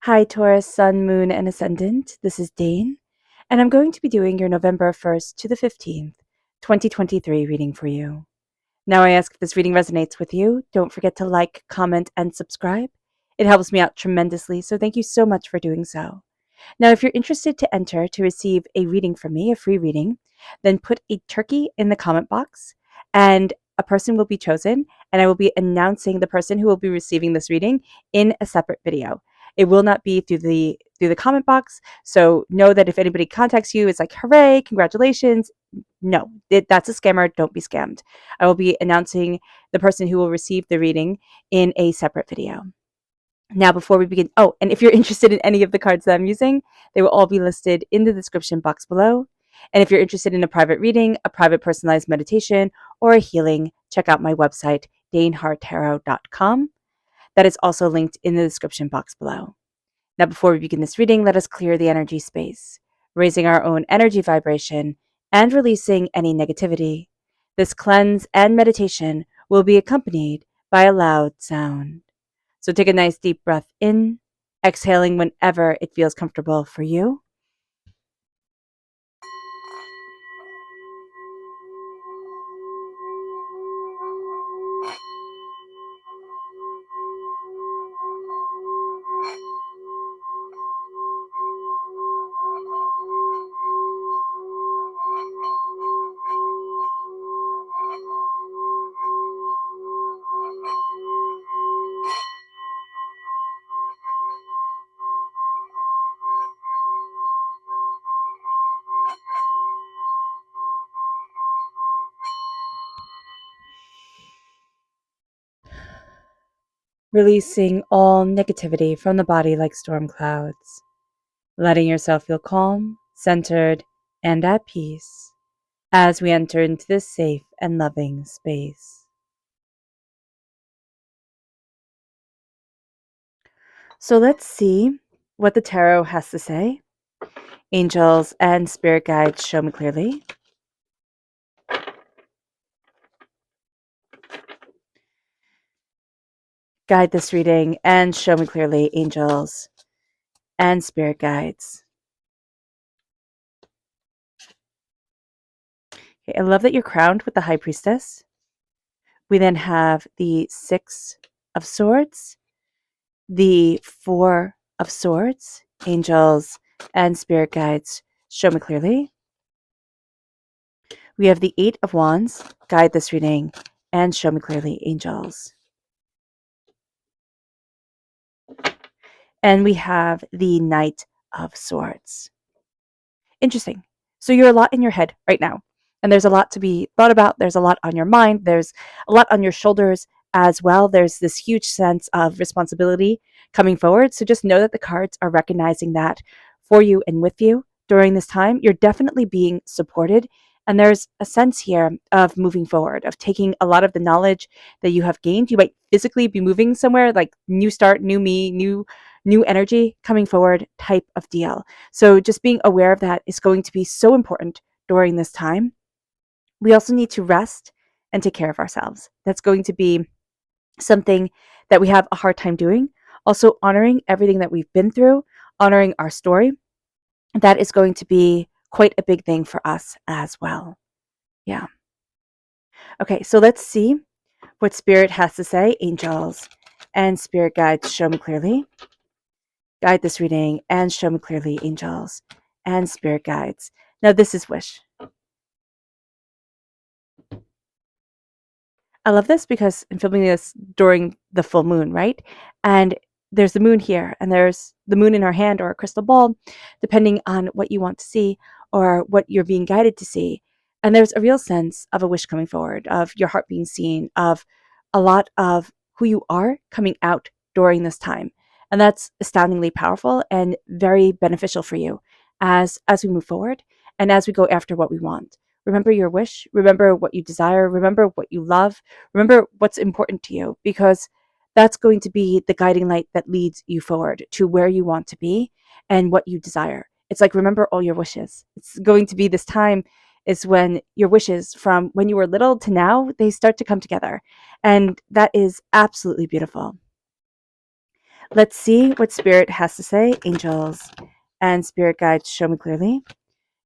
Hi, Taurus, Sun, Moon, and Ascendant. This is Dane, and I'm going to be doing your November 1st to the 15th, 2023 reading for you. Now, I ask if this reading resonates with you. Don't forget to like, comment, and subscribe. It helps me out tremendously, so thank you so much for doing so. Now, if you're interested to enter to receive a reading from me, a free reading, then put a turkey in the comment box, and a person will be chosen, and I will be announcing the person who will be receiving this reading in a separate video. It will not be through the comment box, so know that if anybody contacts you, it's like, hooray, congratulations. No, that's a scammer. Don't be scammed. I will be announcing the person who will receive the reading in a separate video. Now, before we begin, and if you're interested in any of the cards that I'm using, they will all be listed in the description box below. And if you're interested in a private reading, a private personalized meditation, or a healing, check out my website, daneharttarot.com. That is also linked in the description box below. Now, before we begin this reading, let us clear the energy space, raising our own energy vibration and releasing any negativity. This cleanse and meditation will be accompanied by a loud sound. So take a nice deep breath in, exhaling whenever it feels comfortable for you. Releasing all negativity from the body like storm clouds, letting yourself feel calm, centered, and at peace as we enter into this safe and loving space. So let's see what the tarot has to say. Angels and spirit guides, show me clearly. Guide this reading and show me clearly, angels and spirit guides. Okay, I love that you're crowned with the High Priestess. We then have the Six of Swords, the Four of Swords, angels and spirit guides, show me clearly. We have the Eight of Wands, guide this reading and show me clearly, angels. And we have the Knight of Swords. Interesting. So you're a lot in your head right now, and there's a lot to be thought about. There's a lot on your mind. There's a lot on your shoulders as well. There's this huge sense of responsibility coming forward. So just know that the cards are recognizing that for you and with you during this time. You're definitely being supported. And there's a sense here of moving forward, of taking a lot of the knowledge that you have gained. You might physically be moving somewhere, like new start, new me, new energy coming forward type of deal. So just being aware of that is going to be so important during this time. We also need to rest and take care of ourselves. That's going to be something that we have a hard time doing. Also honoring everything that we've been through, honoring our story. That is going to be quite a big thing for us as well. Yeah. Okay, so let's see what Spirit has to say. Angels and spirit guides, show me clearly. Guide this reading and show me clearly, angels and spirit guides. Now, this is Wish. I love this because I'm filming this during the full moon, right? And there's the moon here, and there's the moon in our hand or a crystal ball, depending on what you want to see or what you're being guided to see. And there's a real sense of a wish coming forward, of your heart being seen, of a lot of who you are coming out during this time. And that's astoundingly powerful and very beneficial for you as we move forward and as we go after what we want. Remember your wish, remember what you desire, remember what you love, remember what's important to you, because that's going to be the guiding light that leads you forward to where you want to be and what you desire. It's like, remember all your wishes. It's going to be this time is when your wishes from when you were little to now, they start to come together. And that is absolutely beautiful. Let's see what Spirit has to say. Angels and Spirit guides, show me clearly.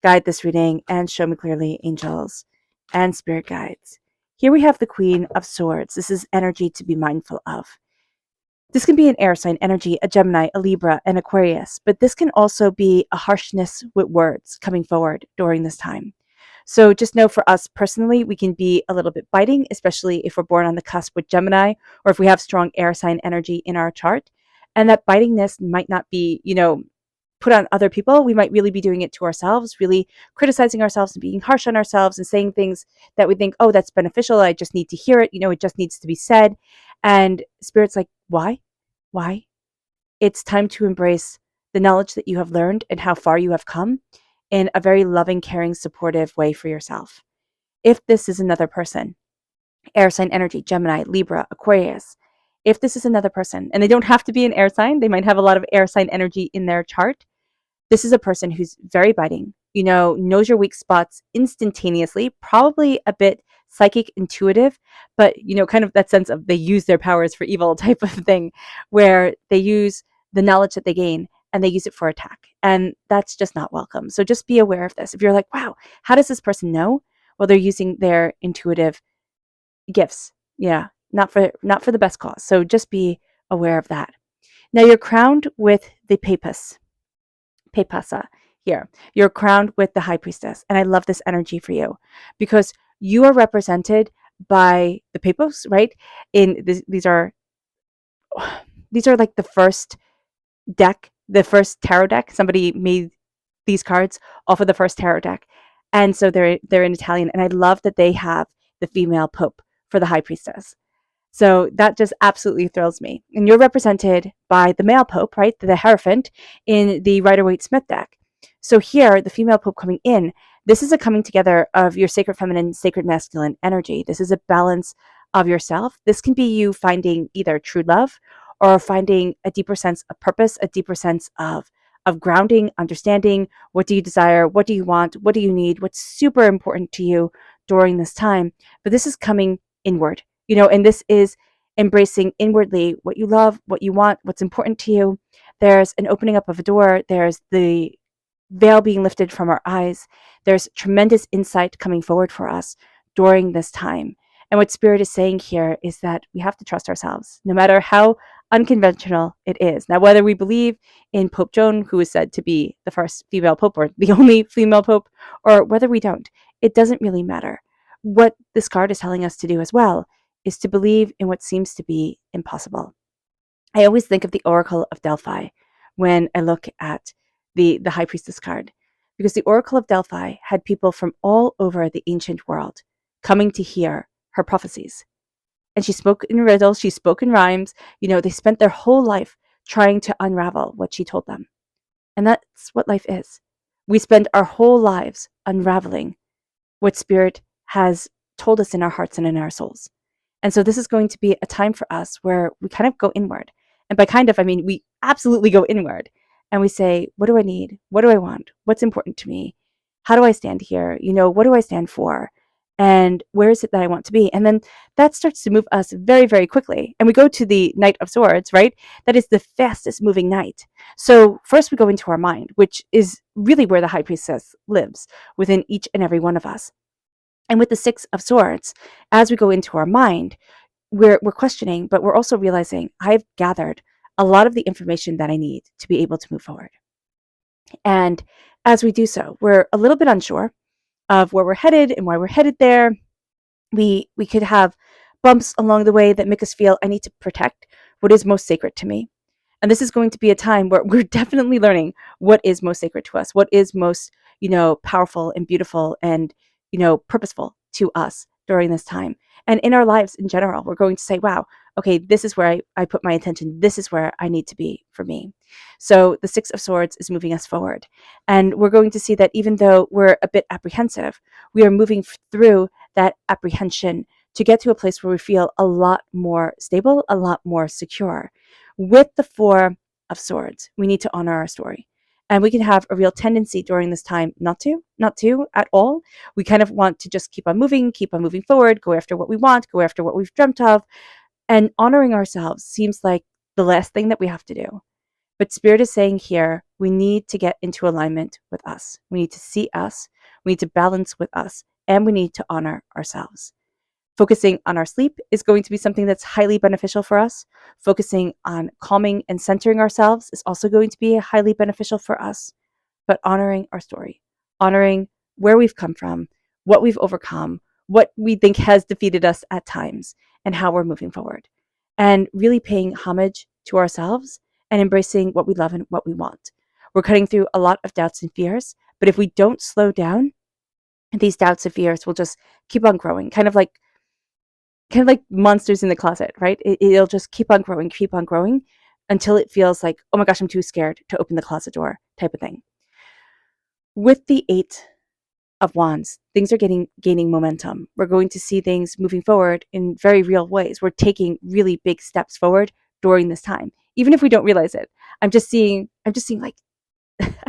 Guide this reading and show me clearly, angels and Spirit guides. Here we have the Queen of Swords. This is energy to be mindful of. This can be an air sign energy, a Gemini, a Libra, an Aquarius, but this can also be a harshness with words coming forward during this time. So just know for us personally, we can be a little bit biting, especially if we're born on the cusp with Gemini or if we have strong air sign energy in our chart. And that bitingness might not be, put on other people. We might really be doing it to ourselves, really criticizing ourselves and being harsh on ourselves and saying things that we think, oh, that's beneficial. I just need to hear it. It just needs to be said. And Spirit's like, why? Why? It's time to embrace the knowledge that you have learned and how far you have come in a very loving, caring, supportive way for yourself. If this is another person, air sign energy, Gemini, Libra, Aquarius, if this is another person, and they don't have to be an air sign, they might have a lot of air sign energy in their chart. This is a person who's very biting, knows your weak spots instantaneously, probably a bit psychic, intuitive, but, kind of that sense of they use their powers for evil type of thing, where they use the knowledge that they gain and they use it for attack. And that's just not welcome. So just be aware of this. If you're like, wow, how does this person know? Well, they're using their intuitive gifts. Yeah, not for the best cause. So just be aware of that. Now you're crowned with the Pepasa here. You're crowned with the High Priestess. And I love this energy for you because you are represented by the Pepos, right? These are like the first deck, the first tarot deck. Somebody made these cards off of the first tarot deck. And so they're in Italian. And I love that they have the female Pope for the High Priestess. So that just absolutely thrills me. And you're represented by the male Pope, right? The Hierophant in the Rider-Waite-Smith deck. So here, the female Pope coming in, this is a coming together of your sacred feminine, sacred masculine energy. This is a balance of yourself. This can be you finding either true love or finding a deeper sense of purpose, a deeper sense of grounding, understanding. What do you desire? What do you want? What do you need? What's super important to you during this time? But this is coming inward. And this is embracing inwardly what you love, what you want, what's important to you. There's an opening up of a door. There's the veil being lifted from our eyes. There's tremendous insight coming forward for us during this time. And what Spirit is saying here is that we have to trust ourselves, no matter how unconventional it is. Now, whether we believe in Pope Joan, who is said to be the first female pope or the only female pope, or whether we don't, it doesn't really matter. What this card is telling us to do as well is to believe in what seems to be impossible. I always think of the Oracle of Delphi when I look at the High Priestess card, because the Oracle of Delphi had people from all over the ancient world coming to hear her prophecies. And she spoke in riddles, she spoke in rhymes. They spent their whole life trying to unravel what she told them. And that's what life is. We spend our whole lives unraveling what Spirit has told us in our hearts and in our souls. And so this is going to be a time for us where we kind of go inward. And by kind of, I mean, we absolutely go inward and we say, what do I need? What do I want? What's important to me? How do I stand here? What do I stand for? And where is it that I want to be? And then that starts to move us very, very quickly. And we go to the Knight of Swords, right? That is the fastest moving knight. So first we go into our mind, which is really where the High Priestess lives within each and every one of us. And with the Six of Swords, as we go into our mind, we're questioning, but we're also realizing I've gathered a lot of the information that I need to be able to move forward. And as we do so, we're a little bit unsure of where we're headed and why we're headed there. We could have bumps along the way that make us feel I need to protect what is most sacred to me. And this is going to be a time where we're definitely learning what is most sacred to us, what is most, powerful and beautiful and, purposeful to us during this time. And in our lives in general, we're going to say, wow, okay, this is where I put my attention. This is where I need to be for me. So the Six of Swords is moving us forward. And we're going to see that even though we're a bit apprehensive, we are moving through that apprehension to get to a place where we feel a lot more stable, a lot more secure. With the Four of Swords, we need to honor our story. And we can have a real tendency during this time not to at all. We kind of want to just keep on moving forward, go after what we want, go after what we've dreamt of. And honoring ourselves seems like the last thing that we have to do. But Spirit is saying here, we need to get into alignment with us. We need to see us. We need to balance with us. And we need to honor ourselves. Focusing on our sleep is going to be something that's highly beneficial for us. Focusing on calming and centering ourselves is also going to be highly beneficial for us. But honoring our story, honoring where we've come from, what we've overcome, what we think has defeated us at times, and how we're moving forward. And really paying homage to ourselves and embracing what we love and what we want. We're cutting through a lot of doubts and fears, but if we don't slow down, these doubts and fears will just keep on growing, kind of like monsters in the closet, right? It'll just keep on growing until it feels like, oh my gosh, I'm too scared to open the closet door type of thing. With the 8 of Wands, things are gaining momentum. We're going to see things moving forward in very real ways. We're taking really big steps forward during this time, even if we don't realize it. I'm just seeing like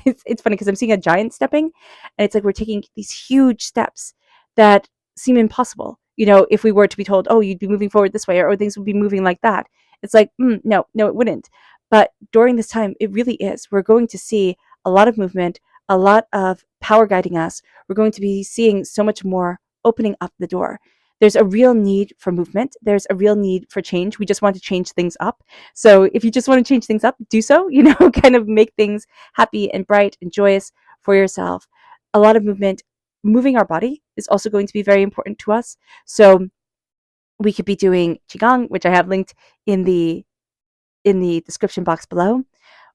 it's funny because I'm seeing a giant stepping, and it's like we're taking these huge steps that seem impossible. If we were to be told, oh, you'd be moving forward this way, or things would be moving like that, it's like, no, it wouldn't. But during this time, it really is. We're going to see a lot of movement, a lot of power guiding us. We're going to be seeing so much more opening up the door. There's a real need for movement. There's a real need for change. We just want to change things up. So if you just want to change things up, do so, kind of make things happy and bright and joyous for yourself. A lot of movement. Moving our body is also going to be very important to us. So we could be doing Qigong, which I have linked in the description box below,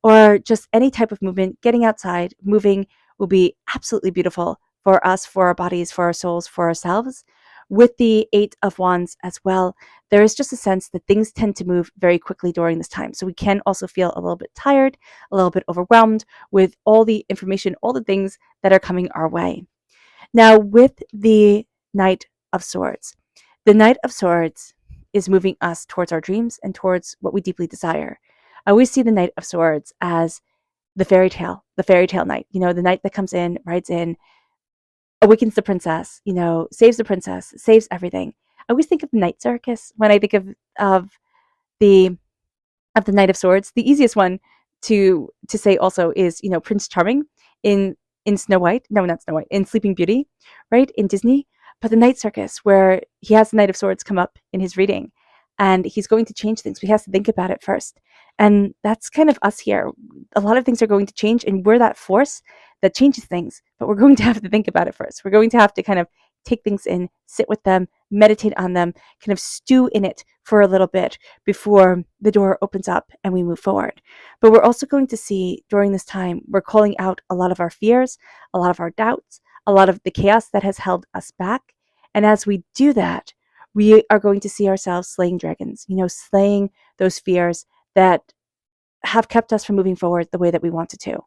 or just any type of movement. Getting outside, moving will be absolutely beautiful for us, for our bodies, for our souls, for ourselves. With the 8 of Wands as well, there is just a sense that things tend to move very quickly during this time. So we can also feel a little bit tired, a little bit overwhelmed with all the information, all the things that are coming our way. Now, with the Knight of Swords, the Knight of Swords is moving us towards our dreams and towards what we deeply desire. I always see the Knight of Swords as the fairy tale knight, the knight that comes in, rides in, awakens the princess, saves the princess, saves everything. I always think of the Night Circus when I think of the Knight of Swords. The easiest one to say also is, Prince Charming in Snow White. No, not Snow White, in Sleeping Beauty, right? In Disney. But the Night Circus, where he has the Knight of Swords come up in his reading, and he's going to change things. He has to think about it first. And that's kind of us here. A lot of things are going to change, and we're that force that changes things, but we're going to have to think about it first. We're going to have to kind of take things in, sit with them, meditate on them, kind of stew in it for a little bit before the door opens up and we move forward. But we're also going to see during this time, we're calling out a lot of our fears, a lot of our doubts, a lot of the chaos that has held us back. And as we do that, we are going to see ourselves slaying dragons, slaying those fears that have kept us from moving forward the way that we wanted to.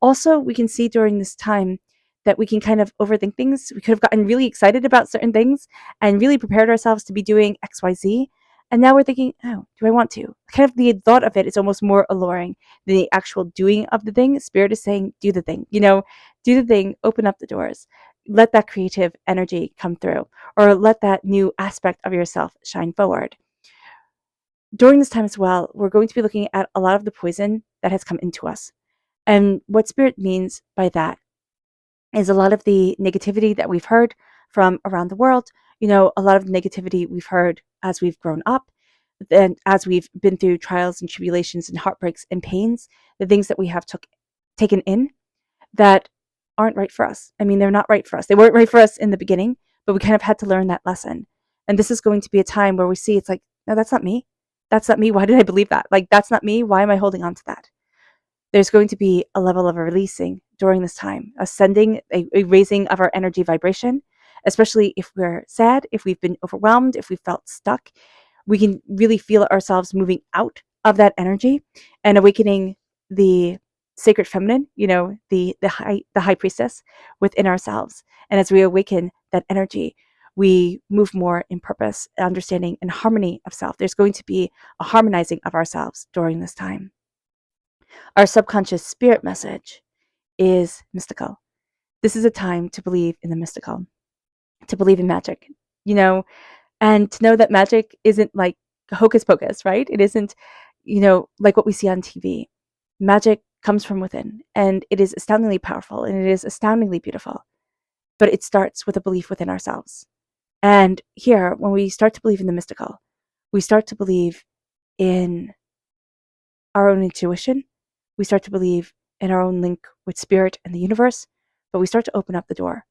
Also, we can see during this time that we can kind of overthink things. We could have gotten really excited about certain things and really prepared ourselves to be doing XYZ. And now we're thinking, oh, do I want to? Kind of the thought of it is almost more alluring than the actual doing of the thing. Spirit is saying, do the thing, do the thing, open up the doors. Let that creative energy come through, or let that new aspect of yourself shine forward. During this time as well, we're going to be looking at a lot of the poison that has come into us. And what Spirit means by that is a lot of the negativity that we've heard from around the world, a lot of the negativity we've heard as we've grown up, and as we've been through trials and tribulations and heartbreaks and pains, the things that we have taken in that aren't right for us. I mean, they're not right for us. They weren't right for us in the beginning, but we kind of had to learn that lesson. And this is going to be a time where we see it's like, no, that's not me. That's not me. Why did I believe that? Like, that's not me. Why am I holding on to that? There's going to be a level of a releasing during this time, ascending, a raising of our energy vibration, especially if we're sad, if we've been overwhelmed, if we felt stuck. We can really feel ourselves moving out of that energy and awakening the sacred feminine, the high priestess within ourselves. And as we awaken that energy, we move more in purpose, understanding, and harmony of self. There's going to be a harmonizing of ourselves during this time. Our subconscious spirit message is mystical. This is a time to believe in the mystical, to believe in magic, and to know that magic isn't like hocus pocus, right? It isn't, like what we see on TV. Magic comes from within, and it is astoundingly powerful, and it is astoundingly beautiful. But it starts with a belief within ourselves. And here, when we start to believe in the mystical, we start to believe in our own intuition. We start to believe in our own link with spirit and the universe, but we start to open up the door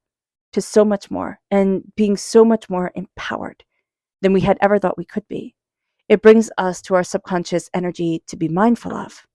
to so much more and being so much more empowered than we had ever thought we could be. It brings us to our subconscious energy to be mindful of.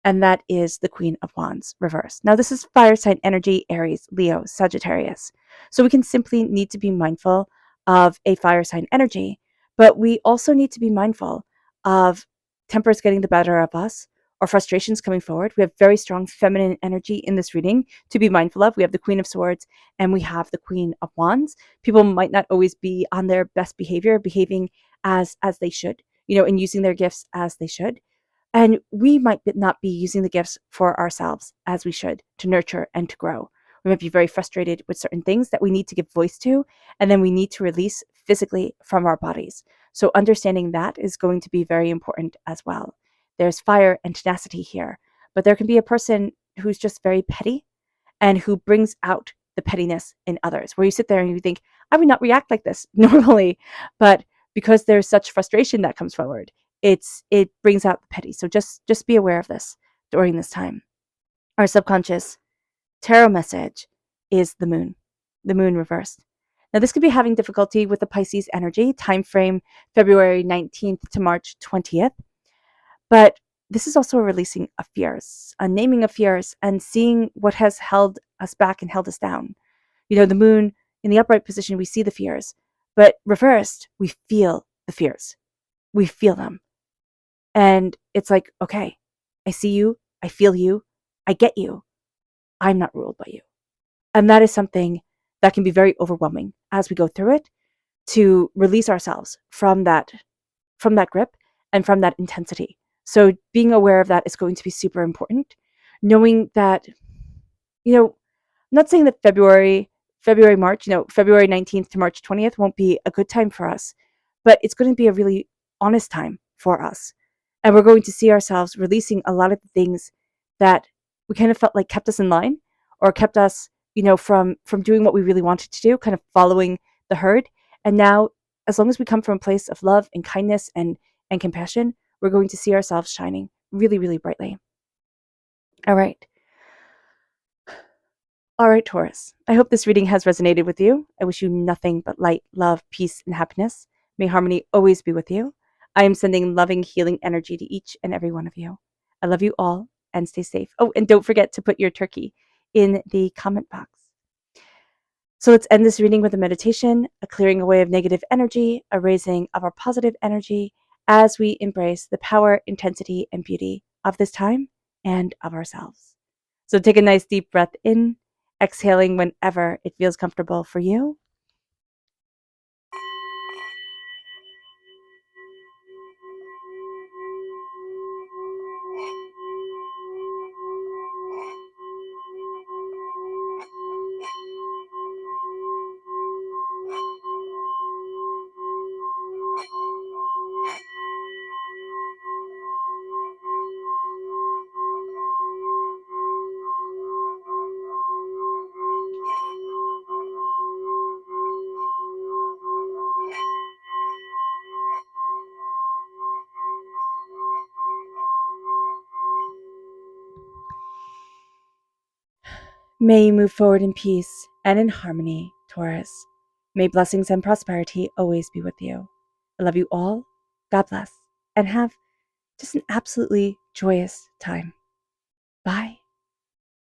And that is the Queen of Wands reversed. Now, this is fire sign energy, Aries, Leo, Sagittarius. So we can simply need to be mindful of a fire sign energy, but we also need to be mindful of tempers getting the better of us or frustrations coming forward. We have very strong feminine energy in this reading to be mindful of. We have the Queen of Swords and we have the Queen of Wands. People might not always be on their best behavior, behaving as they should, and using their gifts as they should. And we might not be using the gifts for ourselves as we should to nurture and to grow. We might be very frustrated with certain things that we need to give voice to, and then we need to release physically from our bodies. So understanding that is going to be very important as well. There's fire and tenacity here, but there can be a person who's just very petty and who brings out the pettiness in others, where you sit there and you think, I would not react like this normally, but because there's such frustration that comes forward, it brings out the petty. So just be aware of this during this time. Our subconscious tarot message is the moon reversed. Now, this could be having difficulty with the Pisces energy, time frame February 19th to March 20th. But this is also a releasing of fears, a naming of fears, and seeing what has held us back and held us down. The moon in the upright position, we see the fears, but reversed, we feel the fears. We feel them. And it's like, okay, I see you, I feel you, I get you. I'm not ruled by you. And that is something that can be very overwhelming as we go through it, to release ourselves from that grip and from that intensity. So being aware of that is going to be super important. Knowing that, I'm not saying that February, March, February 19th to March 20th won't be a good time for us, but it's going to be a really honest time for us. And we're going to see ourselves releasing a lot of the things that we kind of felt like kept us in line or kept us, from doing what we really wanted to do, kind of following the herd. And now, as long as we come from a place of love and kindness and compassion, we're going to see ourselves shining really, really brightly. All right, Taurus. I hope this reading has resonated with you. I wish you nothing but light, love, peace, and happiness. May harmony always be with you. I am sending loving, healing energy to each and every one of you. I love you all and stay safe. Oh, and don't forget to put your turkey in the comment box. So let's end this reading with a meditation, a clearing away of negative energy, a raising of our positive energy as we embrace the power, intensity, and beauty of this time and of ourselves. So take a nice deep breath in, exhaling whenever it feels comfortable for you. May you move forward in peace and in harmony, Taurus. May blessings and prosperity always be with you. I love you all. God bless. And have just an absolutely joyous time. Bye.